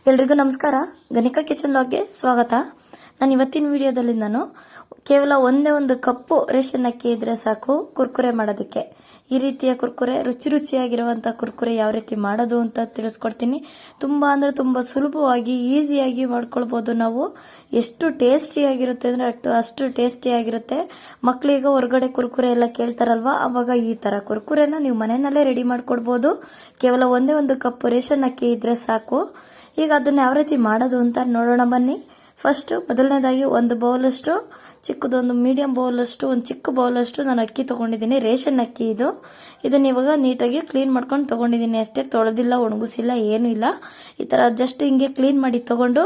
ಎಲ್ರಿಗೂ ನಮಸ್ಕಾರ. ಗಣಿಕಾ ಕಿಚನ್ ಲಾಗ್ಗೆ ಸ್ವಾಗತ. ನಾನು ಇವತ್ತಿನ ವಿಡಿಯೋದಲ್ಲಿ ಕೇವಲ ಒಂದೇ ಒಂದು ಕಪ್ಪು ರೇಷನ್ ಅಕ್ಕಿ ಇದ್ರೆ ಸಾಕು ಕುರ್ಕುರೆ ಮಾಡೋದಕ್ಕೆ. ಈ ರೀತಿಯ ಕುರ್ಕುರೆ ರುಚಿಯಾಗಿರುವಂತಹ ಕುರ್ಕುರೆ ಯಾವ ರೀತಿ ಮಾಡೋದು ಅಂತ ತಿಳಿಸ್ಕೊಡ್ತೀನಿ. ತುಂಬಾ ಅಂದ್ರೆ ತುಂಬಾ ಸುಲಭವಾಗಿ ಈಸಿಯಾಗಿ ಮಾಡ್ಕೊಳ್ಬಹುದು ನಾವು. ಎಷ್ಟು ಟೇಸ್ಟಿಯಾಗಿರುತ್ತೆ ಅಂದ್ರೆ ಅಷ್ಟು ಟೇಸ್ಟಿಯಾಗಿರುತ್ತೆ. ಮಕ್ಕಳಿಗೆ ಹೊರಗಡೆ ಕುರ್ಕುರೆ ಎಲ್ಲ ಕೇಳ್ತಾರಲ್ವಾ, ಅವಾಗ ಈ ತರ ಕುರ್ಕುರೆನ ನೀವು ಮನೆಯಲ್ಲೇ ರೆಡಿ ಮಾಡ್ಕೊಡ್ಬೋದು. ಕೇವಲ ಒಂದೇ ಒಂದು ಕಪ್ ರೇಷನ್ ಅಕ್ಕಿ ಇದ್ರೆ ಸಾಕು. ಈಗ ಅದನ್ನ ಯಾವ ರೀತಿ ಮಾಡೋದು ಅಂತ ನೋಡೋಣ ಬನ್ನಿ. ಫಸ್ಟ್ ಮೊದಲನೇದಾಗಿ ಒಂದು ಬೌಲಷ್ಟು ಚಿಕ್ಕದೊಂದು ಮೀಡಿಯಂ ಬೌಲಷ್ಟು ಒಂದು ಚಿಕ್ಕ ಬೌಲಷ್ಟು ನಾನು ಅಕ್ಕಿ ತಗೊಂಡಿದ್ದೀನಿ. ರೇಷನ್ ಅಕ್ಕಿ ಇದನ್ನ ಇವಾಗ ನೀಟಾಗಿ ಕ್ಲೀನ್ ಮಾಡ್ಕೊಂಡು ತಗೊಂಡಿದ್ದೀನಿ ಅಷ್ಟೇ. ತೊಳೆದಿಲ್ಲ, ಒಣಗಿಸಿಲ್ಲ, ಏನು ಇಲ್ಲ. ಈ ತರ ಜಸ್ಟ್ ಹಿಂಗೆ ಕ್ಲೀನ್ ಮಾಡಿ ತಗೊಂಡು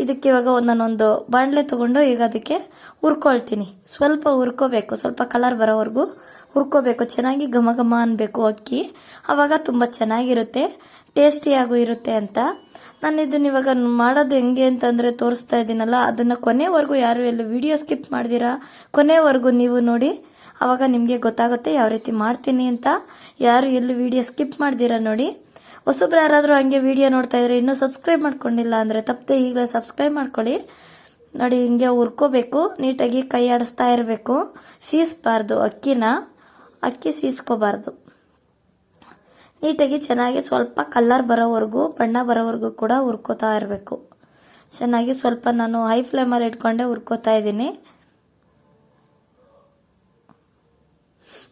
ಇದಕ್ಕೆ ಇವಾಗ ನಾನೊಂದು ಬಾಣಲೆ ತಗೊಂಡು ಈಗ ಅದಕ್ಕೆ ಹುರ್ಕೊಳ್ತೀನಿ. ಸ್ವಲ್ಪ ಹುರ್ಕೋಬೇಕು, ಸ್ವಲ್ಪ ಕಲರ್ ಬರೋವರೆಗೂ ಹುರ್ಕೋಬೇಕು. ಚೆನ್ನಾಗಿ ಘಮ ಘಮ ಅನ್ಬೇಕು ಅಕ್ಕಿ, ಅವಾಗ ತುಂಬಾ ಚೆನ್ನಾಗಿರುತ್ತೆ, ಟೇಸ್ಟಿಯಾಗೂ ಇರುತ್ತೆ ಅಂತ. ನಾನು ಇದನ್ನ ಇವಾಗ ಮಾಡೋದು ಹೆಂಗೆ ಅಂತಂದ್ರೆ ತೋರಿಸ್ತಾ ಇದ್ದೀನಲ್ಲ, ಅದನ್ನ ಕೊನೆವರೆಗೂ ಯಾರು ಎಲ್ಲ ವಿಡಿಯೋ ಸ್ಕಿಪ್ ಮಾಡ್ದಿರಾ ಕೊನೆವರೆಗೂ ನೀವು ನೋಡಿ, ಅವಾಗ ನಿಮಗೆ ಗೊತ್ತಾಗುತ್ತೆ ಯಾವ ರೀತಿ ಮಾಡ್ತೀನಿ ಅಂತ. ಯಾರು ಎಲ್ಲಿ ವಿಡಿಯೋ ಸ್ಕಿಪ್ ಮಾಡ್ದಿರಾ ನೋಡಿ. ಹೊಸಬ್ರು ಯಾರಾದ್ರೂ ಹಂಗೆ ವಿಡಿಯೋ ನೋಡ್ತಾ ಇದ್ರೆ ಇನ್ನೂ ಸಬ್ಸ್ಕ್ರೈಬ್ ಮಾಡ್ಕೊಂಡಿಲ್ಲ ಅಂದ್ರೆ ತಪ್ಪದೆ ಈಗಲೇ ಸಬ್ಸ್ಕ್ರೈಬ್ ಮಾಡ್ಕೊಳ್ಳಿ. ನೋಡಿ, ಹಿಂಗೆ ಹುರ್ಕೋಬೇಕು, ನೀಟಾಗಿ ಕೈ ಆಡಿಸ್ತಾ ಇರಬೇಕು. ಸೀಸ್ಬಾರ್ದು ಅಕ್ಕಿ ಸೀಸ್ಕೋಬಾರ್ದು. ನೀಟಾಗಿ ಚೆನ್ನಾಗಿ ಸ್ವಲ್ಪ ಕಲರ್ ಬರೋವರೆಗೂ, ಬಣ್ಣ ಬರೋವರೆಗೂ ಕೂಡ ಹುರ್ಕೋತಾ ಇರಬೇಕು. ಚೆನ್ನಾಗಿ ಸ್ವಲ್ಪ ನಾನು ಹೈ ಫ್ಲೇಮಲ್ಲಿ ಇಟ್ಕೊಂಡೆ ಹುರ್ಕೋತಾ ಇದ್ದೀನಿ.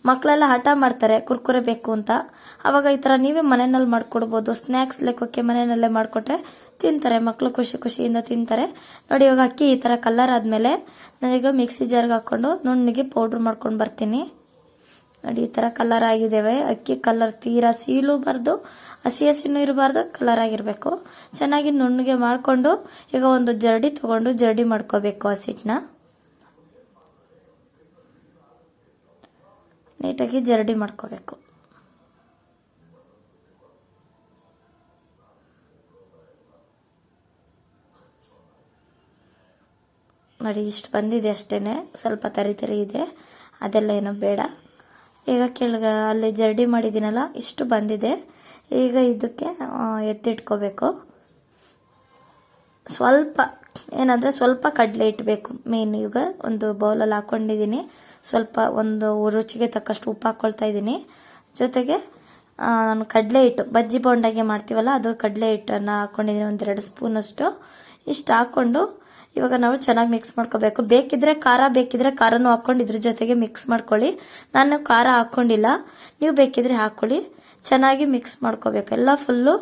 ಮಕ್ಕಳೆಲ್ಲ ಹಠ ಮಾಡ್ತಾರೆ ಕುರ್ಕುರೆ ಬೇಕು ಅಂತ. ಅವಾಗ ಈ ತರ ನೀವೇ ಮನೆಯಲ್ಲಿ ಮಾಡ್ಕೊಡ್ಬೋದು. ಸ್ನ್ಯಾಕ್ಸ್ ಲೆಕ್ಕಕ್ಕೆ ಮನೆಯಲ್ಲೇ ಮಾಡ್ಕೊಟ್ರೆ ತಿಂತಾರೆ ಮಕ್ಕಳು, ಖುಷಿಯಿಂದ ತಿಂತಾರೆ. ನೋಡಿ, ಇವಾಗ ಅಕ್ಕಿ ಈ ತರ ಕಲರ್ ಆದ್ಮೇಲೆ ನಾನೀಗ ಮಿಕ್ಸಿ ಜಾರ್ಗೆ ಹಾಕೊಂಡು ನುಣ್ಣಗೆ ಪೌಡ್ರ್ ಮಾಡ್ಕೊಂಡು ಬರ್ತೀನಿ. ನೋಡಿ, ಈ ತರ ಕಲರ್ ಆಗಿದ್ದೇವೆ. ಅಕ್ಕಿ ಕಲರ್ ತೀರಾ ಸೀಲೂಬಾರ್ದು, ಹಸಿನೂ ಇರಬಾರ್ದು, ಕಲರ್ ಆಗಿರ್ಬೇಕು. ಚೆನ್ನಾಗಿ ನುಣ್ಣಗೆ ಮಾಡ್ಕೊಂಡು ಈಗ ಒಂದು ಜರಡಿ ತಗೊಂಡು ಜರಡಿ ಮಾಡ್ಕೋಬೇಕು. ಹಸಿಟ್ನ ನೀಟಾಗಿ ಜರಡಿ ಮಾಡ್ಕೋಬೇಕು. ನೋಡಿ, ಇಷ್ಟು ಬಂದಿದೆ ಅಷ್ಟೇನೆ. ಸ್ವಲ್ಪ ತರಿ ಇದೆ, ಅದೆಲ್ಲ ಏನೋ ಬೇಡ. ಈಗ ಅಲ್ಲಿ ಜರಡಿ ಮಾಡಿದ್ದೀನಲ್ಲ, ಇಷ್ಟು ಬಂದಿದೆ. ಈಗ ಇದಕ್ಕೆ ಎತ್ತಿಟ್ಕೋಬೇಕು. ಸ್ವಲ್ಪ ಕಡಲೆ ಇಟ್ಬೇಕು ಮೇನ್. ಈಗ ಒಂದು ಬೌಲಲ್ಲಿ ಹಾಕೊಂಡಿದ್ದೀನಿ. ಸ್ವಲ್ಪ ಒಂದು ರುಚಿಗೆ ತಕ್ಕಷ್ಟು ಉಪ್ಪು ಹಾಕೊಳ್ತಾ ಇದ್ದೀನಿ. ಜೊತೆಗೆ ನಾನು ಕಡಲೆ ಹಿಟ್ಟು, ಬಜ್ಜಿ ಬೋಂಡಾಗೆ ಮಾಡ್ತೀವಲ್ಲ, ಅದು ಕಡಲೆ ಹಿಟ್ಟನ್ನು ಹಾಕೊಂಡಿದ್ದೀನಿ, 1-2 ಸ್ಪೂನ್ ಅಷ್ಟು. ಇಷ್ಟು ಹಾಕೊಂಡು ಇವಾಗ ನಾವು ಚೆನ್ನಾಗಿ ಮಿಕ್ಸ್ ಮಾಡ್ಕೋಬೇಕು. ಬೇಕಿದ್ರೆ ಖಾರನೂ ಹಾಕೊಂಡು ಇದ್ರ ಜೊತೆಗೆ ಮಿಕ್ಸ್ ಮಾಡ್ಕೊಳ್ಳಿ. ನಾನು ಖಾರ ಹಾಕೊಂಡಿಲ್ಲ, ನೀವು ಬೇಕಿದ್ರೆ ಹಾಕೊಳ್ಳಿ. ಚೆನ್ನಾಗಿ ಮಿಕ್ಸ್ ಮಾಡ್ಕೋಬೇಕು. ಎಲ್ಲ ಫುಲ್ಲು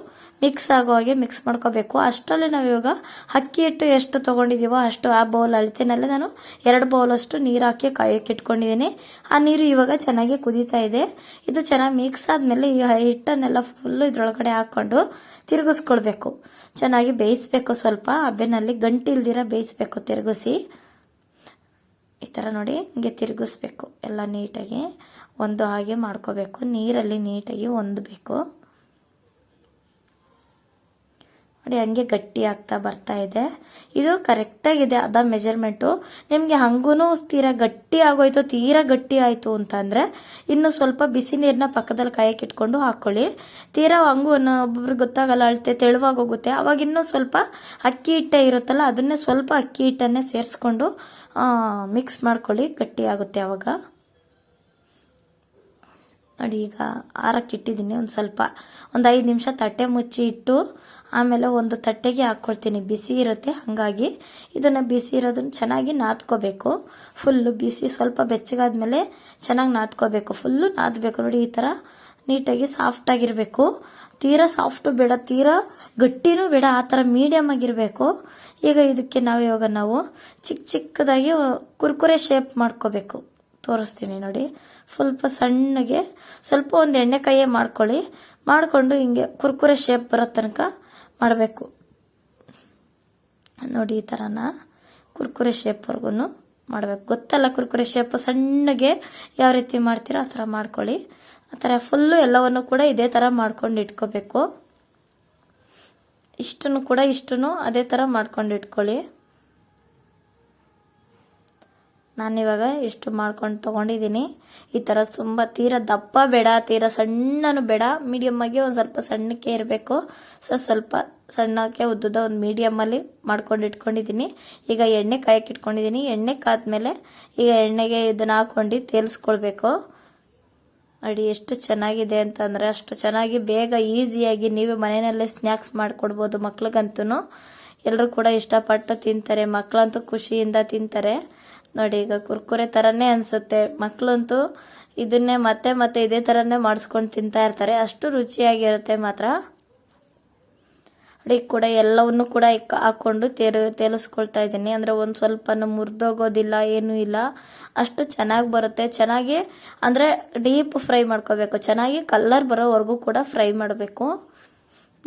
ಮಿಕ್ಸ್ ಆಗೋ ಹಾಗೆ ಮಿಕ್ಸ್ ಮಾಡ್ಕೋಬೇಕು. ಅಷ್ಟರಲ್ಲಿ ನಾವು ಇವಾಗ ಅಕ್ಕಿ ಹಿಟ್ಟು ಎಷ್ಟು ತಗೊಂಡಿದೀವೋ ಅಷ್ಟು, ಆ ಬೌಲ್ ಅಳತೆನಲ್ಲೇ ನಾನು 2 ಬೌಲ್ ಅಷ್ಟು ನೀರು ಹಾಕಿ ಕಾಯಕ್ಕೆ ಇಟ್ಕೊಂಡಿದ್ದೀನಿ. ಆ ನೀರು ಇವಾಗ ಚೆನ್ನಾಗಿ ಕುದೀತಾ ಇದೆ. ಇದು ಚೆನ್ನಾಗಿ ಮಿಕ್ಸ್ ಆದ್ಮೇಲೆ ಈ ಹಿಟ್ಟನ್ನೆಲ್ಲ ಫುಲ್ಲು ಇದ್ರೊಳಗಡೆ ಹಾಕೊಂಡು ತಿರುಗಿಸ್ಕೊಳ್ಬೇಕು. ಚೆನ್ನಾಗಿ ಬೇಯಿಸ್ಬೇಕು. ಸ್ವಲ್ಪ ಹಬ್ಬೆನಲ್ಲಿ ಗಂಟಿಲ್ದಿರ ಬೇಯಿಸ್ಬೇಕು, ತಿರುಗಿಸಿ. ಈ ತರ ನೋಡಿ, ಹಿಂಗೆ ತಿರುಗಿಸ್ಬೇಕು. ಎಲ್ಲ ನೀಟಾಗಿ ಒಂದು ಹಾಗೆ ಮಾಡ್ಕೋಬೇಕು. ನೀರಲ್ಲಿ ನೀಟಾಗಿ ಹೊಂದಬೇಕು. ನೋಡಿ, ಹಂಗೆ ಗಟ್ಟಿ ಆಗ್ತಾ ಬರ್ತಾ ಇದೆ. ಇದು ಕರೆಕ್ಟಾಗಿದೆ ಅದ ಮೆಜರ್ಮೆಂಟು. ನಿಮಗೆ ಹಂಗೂ ತೀರಾ ಗಟ್ಟಿ ಆಗೋಯ್ತು, ತೀರಾ ಗಟ್ಟಿ ಆಯ್ತು ಅಂತಂದ್ರೆ ಇನ್ನು ಸ್ವಲ್ಪ ಬಿಸಿ ನೀರನ್ನ ಪಕ್ಕದಲ್ಲಿ ಕಾಯಕ್ಕೆ ಇಟ್ಕೊಂಡು ಹಾಕೊಳ್ಳಿ. ತೀರಾ ಹಂಗೂ ಒಬ್ಬೊಬ್ರಿಗೆ ಗೊತ್ತಾಗಲ್ಲ, ಅಳತೆ ತೆಳುವಾಗೋಗುತ್ತೆ. ಅವಾಗ ಇನ್ನೂ ಸ್ವಲ್ಪ ಅಕ್ಕಿ ಹಿಟ್ಟೆ ಇರುತ್ತಲ್ಲ, ಅದನ್ನೇ ಸ್ವಲ್ಪ ಅಕ್ಕಿ ಹಿಟ್ಟನ್ನೇ ಸೇರಿಸ್ಕೊಂಡು ಮಿಕ್ಸ್ ಮಾಡ್ಕೊಳ್ಳಿ, ಗಟ್ಟಿ ಆಗುತ್ತೆ ಅವಾಗ. ನೋಡಿ, ಈಗ ಆರಕ್ಕೆ ಇಟ್ಟಿದ್ದೀನಿ. ಒಂದು 5 ನಿಮಿಷ ತಟ್ಟೆ ಮುಚ್ಚಿ ಇಟ್ಟು ಆಮೇಲೆ ಒಂದು ತಟ್ಟೆಗೆ ಹಾಕ್ಕೊಳ್ತೀನಿ. ಬಿಸಿ ಇರುತ್ತೆ, ಹಾಗಾಗಿ ಇದನ್ನು ಬಿಸಿ ಇರೋದನ್ನ ಚೆನ್ನಾಗಿ ನಾದ್ಕೋಬೇಕು. ಫುಲ್ಲು ಬಿಸಿ, ಸ್ವಲ್ಪ ಬೆಚ್ಚಗಾದ್ಮೇಲೆ ಚೆನ್ನಾಗಿ ನಾದ್ಕೋಬೇಕು. ಫುಲ್ಲು ನಾದಬೇಕು. ನೋಡಿ, ಈ ಥರ ನೀಟಾಗಿ ಸಾಫ್ಟ್ ಆಗಿರಬೇಕು. ತೀರಾ ಸಾಫ್ಟು ಬೇಡ, ತೀರಾ ಗಟ್ಟಿನೂ ಬೇಡ, ಆ ಥರ ಮೀಡಿಯಮ್ ಆಗಿರಬೇಕು. ಈಗ ಇದಕ್ಕೆ ನಾವು ಚಿಕ್ಕದಾಗಿ ಕುರ್ಕುರೆ ಶೇಪ್ ಮಾಡ್ಕೋಬೇಕು. ತೋರಿಸ್ತೀನಿ ನೋಡಿ. ಸ್ವಲ್ಪ ಸಣ್ಣಗೆ ಸ್ವಲ್ಪ ಒಂದು ಎಣ್ಣೆಕಾಯೇ ಮಾಡ್ಕೊಂಡು ಹಿಂಗೆ ಕುರ್ಕುರೆ ಶೇಪ್ ಬರೋ ತನಕ ಮಾಡಬೇಕು. ನೋಡಿ, ಈ ಥರನ ಕುರ್ಕುರೆ ಶೇಪ್ವರೆಗೂ ಮಾಡಬೇಕು. ಗೊತ್ತಲ್ಲ ಕುರ್ಕುರೆ ಶೇಪ್, ಸಣ್ಣಗೆ ಯಾವ ರೀತಿ ಮಾಡ್ತೀರೋ ಆ ಥರ ಮಾಡ್ಕೊಳ್ಳಿ. ಆ ಥರ ಫುಲ್ಲು ಎಲ್ಲವನ್ನು ಕೂಡ ಇದೇ ಥರ ಮಾಡ್ಕೊಂಡು ಇಟ್ಕೋಬೇಕು. ಇಷ್ಟನ್ನು ಅದೇ ಥರ ಮಾಡ್ಕೊಂಡು ಇಟ್ಕೊಳ್ಳಿ. ನಾನಿವಾಗ ಇಷ್ಟು ಮಾಡ್ಕೊಂಡು ತೊಗೊಂಡಿದ್ದೀನಿ. ಈ ಥರ ತುಂಬ ತೀರಾ ದಪ್ಪ ಬೇಡ, ತೀರಾ ಸಣ್ಣನೂ ಬೇಡ, ಮೀಡಿಯಮ್ ಆಗಿ ಒಂದು ಸ್ವಲ್ಪ ಸಣ್ಣಕ್ಕೆ ಇರಬೇಕು. ಸ್ವಲ್ಪ ಸಣ್ಣಕ್ಕೆ ಉದ್ದುದ ಒಂದು ಮೀಡಿಯಮಲ್ಲಿ ಮಾಡ್ಕೊಂಡು ಇಟ್ಕೊಂಡಿದ್ದೀನಿ. ಈಗ ಎಣ್ಣೆ ಕಾಯಕ್ಕೆ ಇಟ್ಕೊಂಡಿದ್ದೀನಿ. ಎಣ್ಣೆ ಕಾದ್ಮೇಲೆ ಈಗ ಎಣ್ಣೆಗೆ ಇದನ್ನ ಹಾಕೊಂಡು ತೇಲಿಸ್ಕೊಳ್ಬೇಕು. ನೋಡಿ ಎಷ್ಟು ಚೆನ್ನಾಗಿದೆ ಅಂತಂದರೆ ಅಷ್ಟು ಚೆನ್ನಾಗಿ ಬೇಗ ಈಸಿಯಾಗಿ ನೀವು ಮನೆಯಲ್ಲೇ ಸ್ನ್ಯಾಕ್ಸ್ ಮಾಡಿಕೊಡ್ಬೋದು. ಮಕ್ಳಿಗಂತೂ ಎಲ್ಲರೂ ಕೂಡ ಇಷ್ಟಪಟ್ಟು ತಿಂತಾರೆ, ಮಕ್ಕಳಂತೂ ಖುಷಿಯಿಂದ ತಿಂತಾರೆ. ನೋಡಿ ಈಗ ಕುರ್ಕುರೆ ಥರನೇ ಅನಿಸುತ್ತೆ. ಮಕ್ಕಳಂತೂ ಇದನ್ನೇ ಮತ್ತೆ ಮತ್ತೆ ಇದೇ ಥರನೇ ಮಾಡಿಸ್ಕೊಂಡು ತಿಂತಾ ಇರ್ತಾರೆ, ಅಷ್ಟು ರುಚಿಯಾಗಿರುತ್ತೆ ಮಾತ್ರ. ನೋಡಿ ಕೂಡ ಎಲ್ಲವನ್ನು ಕೂಡ ಹಾಕ್ಕೊಂಡು ತೇಲಿಸ್ಕೊಳ್ತಾ ಇದ್ದೀನಿ. ಅಂದರೆ ಒಂದು ಸ್ವಲ್ಪ ಮುರಿದೋಗೋದಿಲ್ಲ, ಏನೂ ಇಲ್ಲ, ಅಷ್ಟು ಚೆನ್ನಾಗಿ ಬರುತ್ತೆ. ಚೆನ್ನಾಗಿ ಅಂದರೆ ಡೀಪ್ ಫ್ರೈ ಮಾಡ್ಕೋಬೇಕು, ಚೆನ್ನಾಗಿ ಕಲರ್ ಬರೋವರೆಗೂ ಕೂಡ ಫ್ರೈ ಮಾಡಬೇಕು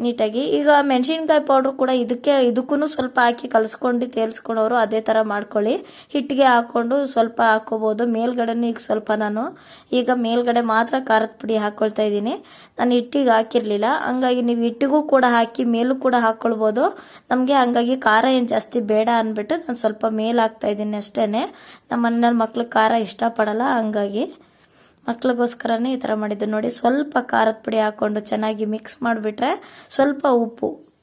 ನೀಟಾಗಿ. ಈಗ ಮೆಣಸಿನ್ಕಾಯಿ ಪೌಡ್ರ್ ಕೂಡ ಇದಕ್ಕೂ ಸ್ವಲ್ಪ ಹಾಕಿ ಕಲಿಸ್ಕೊಂಡು ತೇಲ್ಸ್ಕೊಂಡವರು ಅದೇ ಥರ ಮಾಡ್ಕೊಳ್ಳಿ. ಹಿಟ್ಟಿಗೆ ಹಾಕ್ಕೊಂಡು ಸ್ವಲ್ಪ ಹಾಕ್ಕೋಬೋದು. ಮೇಲ್ಗಡೆನೂ ಈಗ ಸ್ವಲ್ಪ ನಾನು ಈಗ ಮೇಲ್ಗಡೆ ಮಾತ್ರ ಖಾರದ ಪುಡಿ ಹಾಕ್ಕೊಳ್ತಾ ಇದ್ದೀನಿ. ನಾನು ಹಿಟ್ಟಿಗೆ ಹಾಕಿರಲಿಲ್ಲ, ಹಂಗಾಗಿ ನೀವು ಹಿಟ್ಟಿಗೂ ಕೂಡ ಹಾಕಿ ಮೇಲೂ ಕೂಡ ಹಾಕ್ಕೊಳ್ಬೋದು. ನಮಗೆ ಹಂಗಾಗಿ ಖಾರ ಏನು ಜಾಸ್ತಿ ಬೇಡ ಅಂದ್ಬಿಟ್ಟು ನಾನು ಸ್ವಲ್ಪ ಮೇಲೆ ಹಾಕ್ತಾ ಇದ್ದೀನಿ ಅಷ್ಟೇ. ನಮ್ಮ ಮನೇಲಿ ಮಕ್ಳು ಖಾರ ಇಷ್ಟಪಡಲ್ಲ, ಹಂಗಾಗಿ ಮಕ್ಳಿಗೋಸ್ಕರನೇ ಈ ಥರ ಮಾಡಿದ್ದು. ನೋಡಿ ಸ್ವಲ್ಪ ಖಾರದ ಪುಡಿ ಹಾಕ್ಕೊಂಡು ಚೆನ್ನಾಗಿ ಮಿಕ್ಸ್ ಮಾಡಿಬಿಟ್ರೆ ಸ್ವಲ್ಪ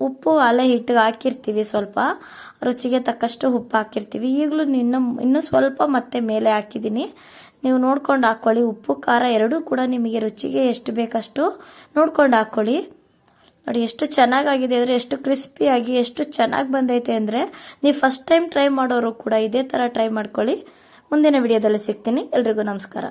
ಉಪ್ಪು ಅಲ್ಲೇ ಹಿಟ್ಟಿಗೆ ಹಾಕಿರ್ತೀವಿ, ಸ್ವಲ್ಪ ರುಚಿಗೆ ತಕ್ಕಷ್ಟು ಉಪ್ಪು ಹಾಕಿರ್ತೀವಿ. ಈಗಲೂ ಇನ್ನೂ ಸ್ವಲ್ಪ ಮತ್ತೆ ಮೇಲೆ ಹಾಕಿದ್ದೀನಿ. ನೀವು ನೋಡ್ಕೊಂಡು ಹಾಕ್ಕೊಳ್ಳಿ. ಉಪ್ಪು ಖಾರ ಎರಡೂ ಕೂಡ ನಿಮಗೆ ರುಚಿಗೆ ಎಷ್ಟು ಬೇಕಷ್ಟು ನೋಡ್ಕೊಂಡು ಹಾಕ್ಕೊಳ್ಳಿ. ನೋಡಿ ಎಷ್ಟು ಚೆನ್ನಾಗಾಗಿದೆ ಅಂದರೆ, ಎಷ್ಟು ಕ್ರಿಸ್ಪಿಯಾಗಿ ಎಷ್ಟು ಚೆನ್ನಾಗಿ ಬಂದೈತೆ ಅಂದರೆ, ನೀವು ಫಸ್ಟ್ ಟೈಮ್ ಟ್ರೈ ಮಾಡೋರು ಕೂಡ ಇದೇ ಥರ ಟ್ರೈ ಮಾಡ್ಕೊಳ್ಳಿ. ಮುಂದಿನ ವಿಡಿಯೋದಲ್ಲಿ ಸಿಗ್ತೀನಿ. ಎಲ್ರಿಗೂ ನಮಸ್ಕಾರ.